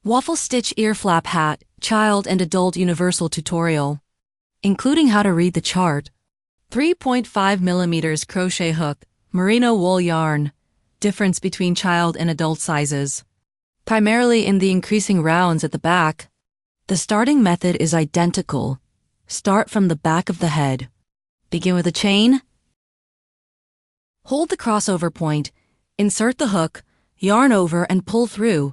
Waffle Stitch Earflap Hat, Child and Adult Universal Tutorial. Including how to read the chart. 3.5mm crochet hook, merino wool yarn. Difference between child and adult sizes. Primarily in the increasing rounds at the back. The starting method is identical. Start from the back of the head. Begin with a chain. Hold the crossover point, insert the hook, yarn over and pull through.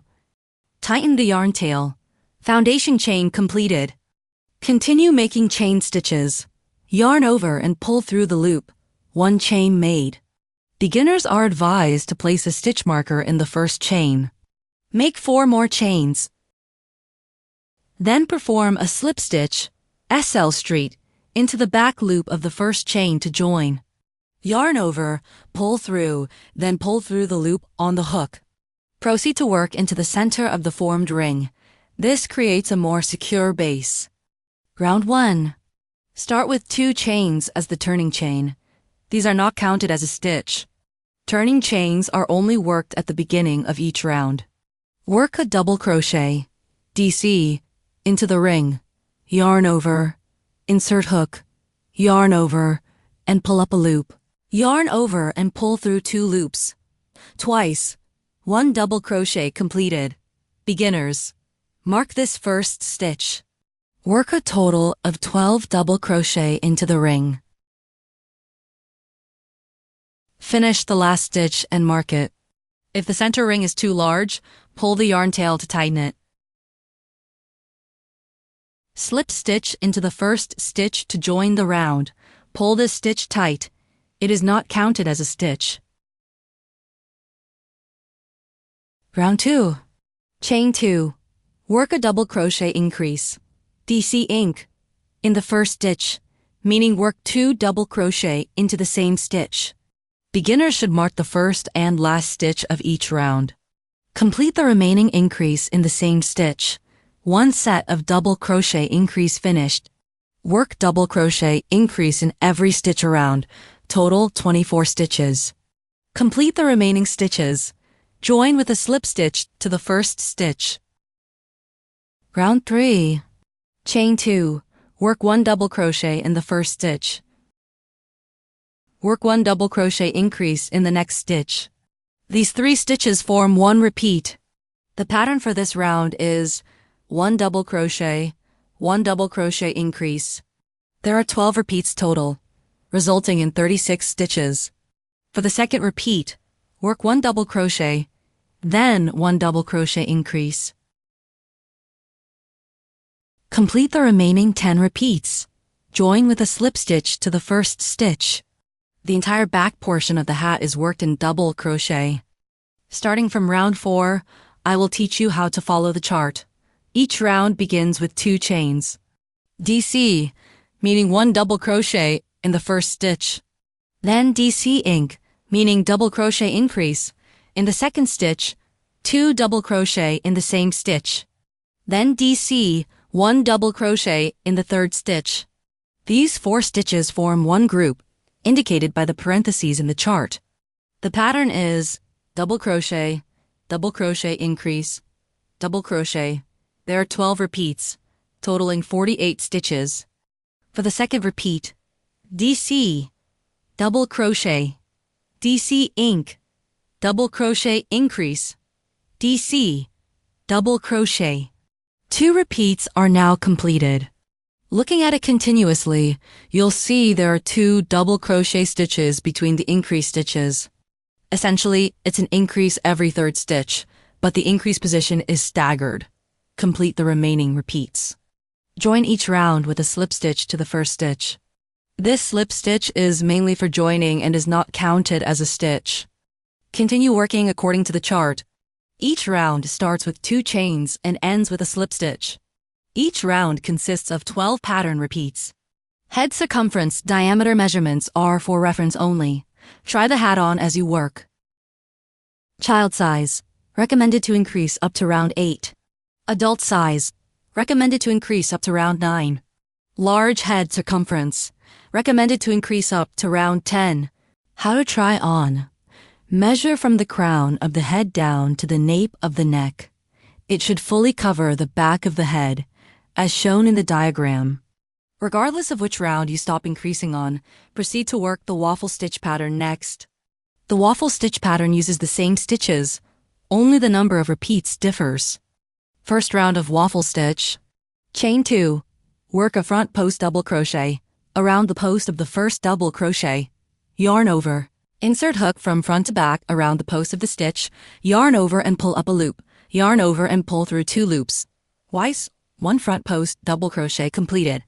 Tighten the yarn tail. Foundation chain completed. Continue making chain stitches. Yarn over and pull through the loop. One chain made. Beginners are advised to place a stitch marker in the first chain. Make 4 more chains. Then perform a slip stitch, SL street, into the back loop of the first chain to join. Yarn over, pull through, then pull through the loop on the hook. Proceed to work into the center of the formed ring. This creates a more secure base. Round 1. Start with 2 chains as the turning chain. These are not counted as a stitch. Turning chains are only worked at the beginning of each round. Work a double crochet, DC, into the ring. Yarn over, insert hook, yarn over, and pull up a loop. Yarn over and pull through 2 loops. Twice. 1 double crochet completed. Beginners. Mark this first stitch. Work a total of 12 double crochet into the ring. Finish the last stitch and mark it. If the center ring is too large, pull the yarn tail to tighten it. Slip stitch into the first stitch to join the round. Pull this stitch tight. It is not counted as a stitch. Round 2. Chain 2. Work a double crochet increase. DC ink. In the first stitch, meaning work 2 double crochet into the same stitch. Beginners should mark the first and last stitch of each round. Complete the remaining increase in the same stitch. 1 set of double crochet increase finished. Work double crochet increase in every stitch around. Total 24 stitches. Complete the remaining stitches. Join with a slip stitch to the first stitch. Round 3. Chain 2. Work 1 double crochet in the first stitch. Work 1 double crochet increase in the next stitch. These 3 stitches form 1 repeat. The pattern for this round is 1 double crochet, 1 double crochet increase. There are 12 repeats total, resulting in 36 stitches. For the second repeat, work 1 double crochet, then 1 double crochet increase. Complete the remaining 10 repeats. Join with a slip stitch to the first stitch. The entire back portion of the hat is worked in double crochet. Starting from round 4, I will teach you how to follow the chart. Each round begins with 2 chains. DC, meaning 1 double crochet in the first stitch. Then DC ink, meaning double crochet increase. In the second stitch, 2 double crochet in the same stitch. Then DC, 1 double crochet in the third stitch. These 4 stitches form 1 group, indicated by the parentheses in the chart. The pattern is double crochet increase, double crochet. There are 12 repeats, totaling 48 stitches. For the second repeat, DC, double crochet, DC ink, double crochet increase, DC, double crochet. 2 repeats are now completed. Looking at it continuously, you'll see there are 2 double crochet stitches between the increase stitches. Essentially, it's an increase every 3rd stitch, but the increase position is staggered. Complete the remaining repeats. Join each round with a slip stitch to the first stitch. This slip stitch is mainly for joining and is not counted as a stitch. Continue working according to the chart. Each round starts with 2 chains and ends with a slip stitch. Each round consists of 12 pattern repeats. Head circumference diameter measurements are for reference only. Try the hat on as you work. Child size, recommended to increase up to round 8. Adult size, recommended to increase up to round 9. Large head circumference, recommended to increase up to round 10. How to try on. Measure from the crown of the head down to the nape of the neck. It should fully cover the back of the head, as shown in the diagram. Regardless of which round you stop increasing on, proceed to work the waffle stitch pattern next. The waffle stitch pattern uses the same stitches, only the number of repeats differs. First round of waffle stitch. Chain 2. Work a front post double crochet around the post of the first double crochet. Yarn over. Insert hook from front to back around the post of the stitch, yarn over and pull up a loop, yarn over and pull through 2 loops. Twice, 1 front post double crochet completed.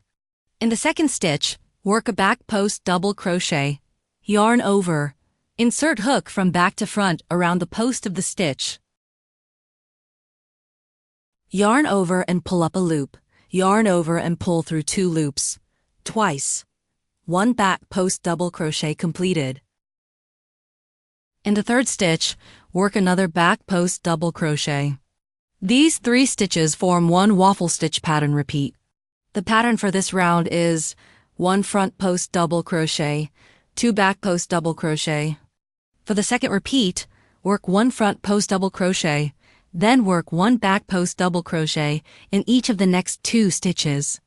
In the second stitch, work a back post double crochet, yarn over, insert hook from back to front around the post of the stitch. Yarn over and pull up a loop, yarn over and pull through 2 loops. Twice. 1 back post double crochet completed. In the third stitch, work another back post double crochet. These 3 stitches form 1 waffle stitch pattern repeat. The pattern for this round is 1 front post double crochet, 2 back post double crochet. For the second repeat, work 1 front post double crochet, then work 1 back post double crochet in each of the next 2 stitches.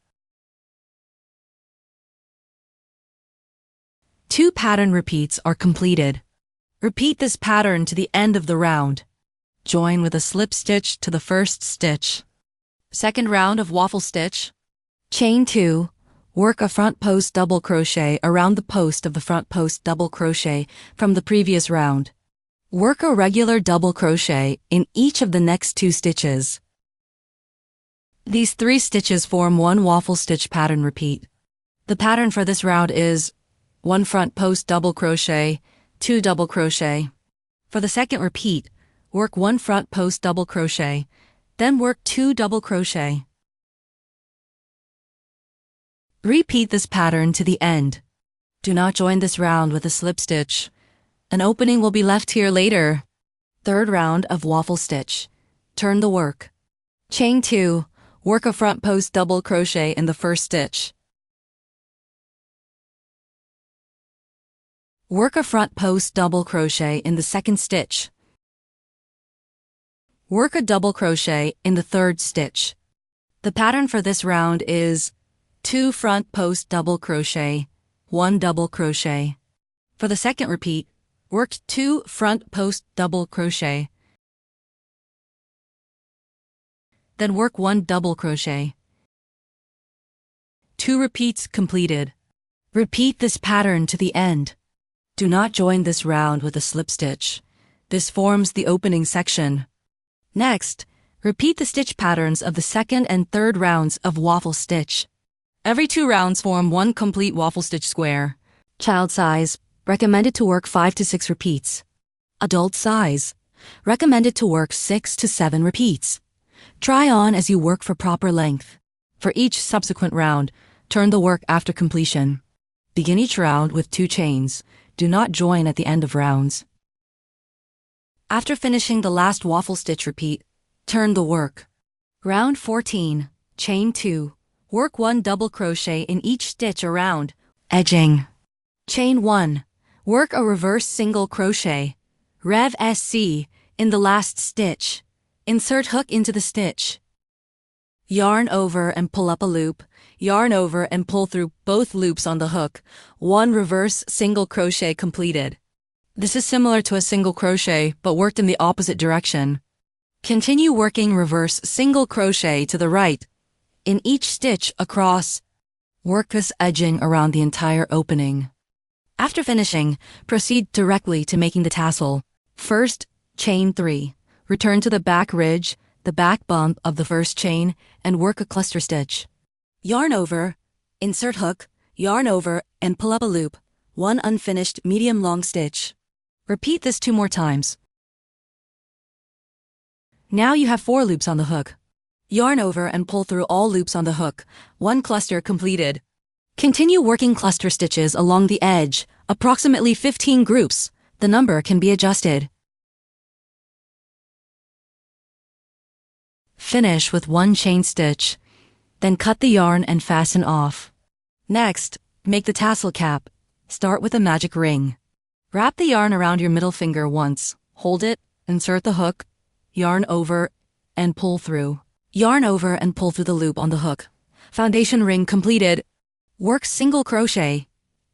2 pattern repeats are completed. Repeat this pattern to the end of the round. Join with a slip stitch to the first stitch. Second round of waffle stitch. Chain 2. Work a front post double crochet around the post of the front post double crochet from the previous round. Work a regular double crochet in each of the next 2 stitches. These 3 stitches form 1 waffle stitch pattern repeat. The pattern for this round is 1 front post double crochet, 2 double crochet. For the second repeat, work 1 front post double crochet, then work 2 double crochet. Repeat this pattern to the end. Do not join this round with a slip stitch. An opening will be left here later. Third round of waffle stitch. Turn the work. Chain 2. Work a front post double crochet in the first stitch. Work a front post double crochet in the second stitch. Work a double crochet in the third stitch. The pattern for this round is 2 front post double crochet, 1 double crochet. For the second repeat, work 2 front post double crochet. Then work 1 double crochet. 2 repeats completed. Repeat this pattern to the end. Do not join this round with a slip stitch. This forms the opening section. Next, repeat the stitch patterns of the second and third rounds of waffle stitch. Every 2 rounds form 1 complete waffle stitch square. Child size, recommended to work 5 to 6 repeats. Adult size, recommended to work 6 to 7 repeats. Try on as you work for proper length. For each subsequent round, turn the work after completion. Begin each round with 2 chains. Do not join at the end of rounds. After finishing the last waffle stitch repeat, turn the work. Round 14, chain 2. Work 1 double crochet in each stitch around, edging. Chain 1. Work a reverse single crochet, Rev SC, in the last stitch. Insert hook into the stitch. Yarn over and pull up a loop, yarn over and pull through both loops on the hook, 1 reverse single crochet completed. This is similar to a single crochet, but worked in the opposite direction. Continue working reverse single crochet to the right. In each stitch across, work this edging around the entire opening. After finishing, proceed directly to making the tassel. First, chain 3. Return to the back ridge, the back bump of the first chain, and work a cluster stitch. Yarn over, insert hook, yarn over, and pull up a loop, 1 unfinished medium long stitch. Repeat this 2 more times. Now you have 4 loops on the hook. Yarn over and pull through all loops on the hook, 1 cluster completed. Continue working cluster stitches along the edge, approximately 15 groups. The number can be adjusted. Finish with 1 chain stitch, then cut the yarn and fasten off. Next, make the tassel cap. Start with a magic ring. Wrap the yarn around your middle finger once, hold it, insert the hook, yarn over, and pull through. Yarn over and pull through the loop on the hook. Foundation ring completed. Work single crochet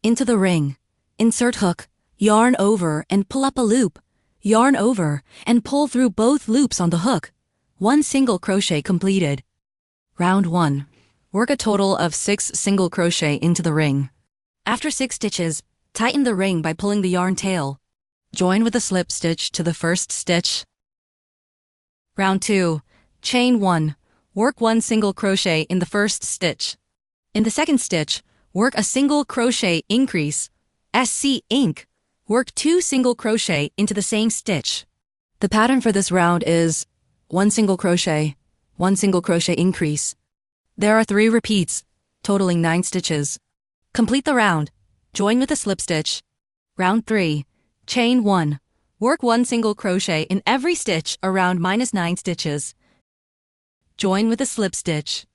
into the ring. Insert hook, yarn over and pull up a loop. Yarn over and pull through both loops on the hook. 1 single crochet completed. Round 1. Work a total of 6 single crochet into the ring. After 6 stitches, tighten the ring by pulling the yarn tail. Join with a slip stitch to the first stitch. Round 2. Chain 1. Work 1 single crochet in the first stitch. In the second stitch, work a single crochet increase, SC ink. Work 2 single crochet into the same stitch. The pattern for this round is 1 single crochet, 1 single crochet increase. There are 3 repeats, totaling 9 stitches. Complete the round. Join with a slip stitch. Round 3. Chain 1. Work 1 single crochet in every stitch around -9 stitches. Join with a slip stitch.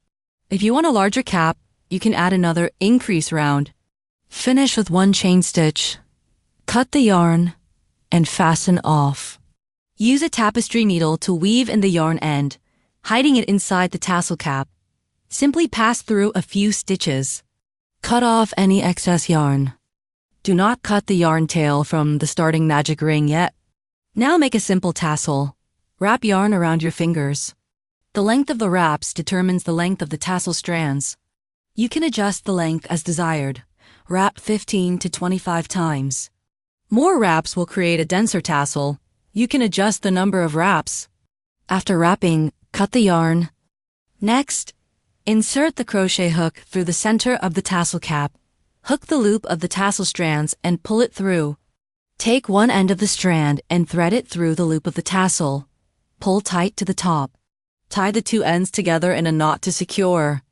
If you want a larger cap, you can add another increase round. Finish with 1 chain stitch. Cut the yarn and fasten off. Use a tapestry needle to weave in the yarn end, hiding it inside the tassel cap. Simply pass through a few stitches. Cut off any excess yarn. Do not cut the yarn tail from the starting magic ring yet. Now make a simple tassel. Wrap yarn around your fingers. The length of the wraps determines the length of the tassel strands. You can adjust the length as desired. Wrap 15 to 25 times. More wraps will create a denser tassel. You can adjust the number of wraps. After wrapping, cut the yarn. Next, insert the crochet hook through the center of the tassel cap. Hook the loop of the tassel strands and pull it through. Take one end of the strand and thread it through the loop of the tassel. Pull tight to the top. Tie the 2 ends together in a knot to secure.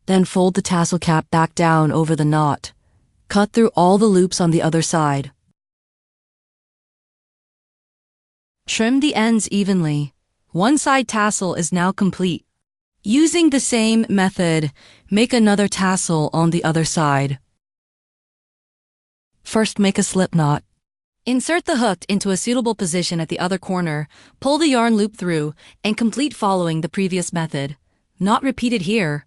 Then fold the tassel cap back down over the knot. Cut through all the loops on the other side. Trim the ends evenly. One side tassel is now complete. Using the same method, make another tassel on the other side. First, make a slip knot. Insert the hook into a suitable position at the other corner, pull the yarn loop through, and complete following the previous method. Not repeated here.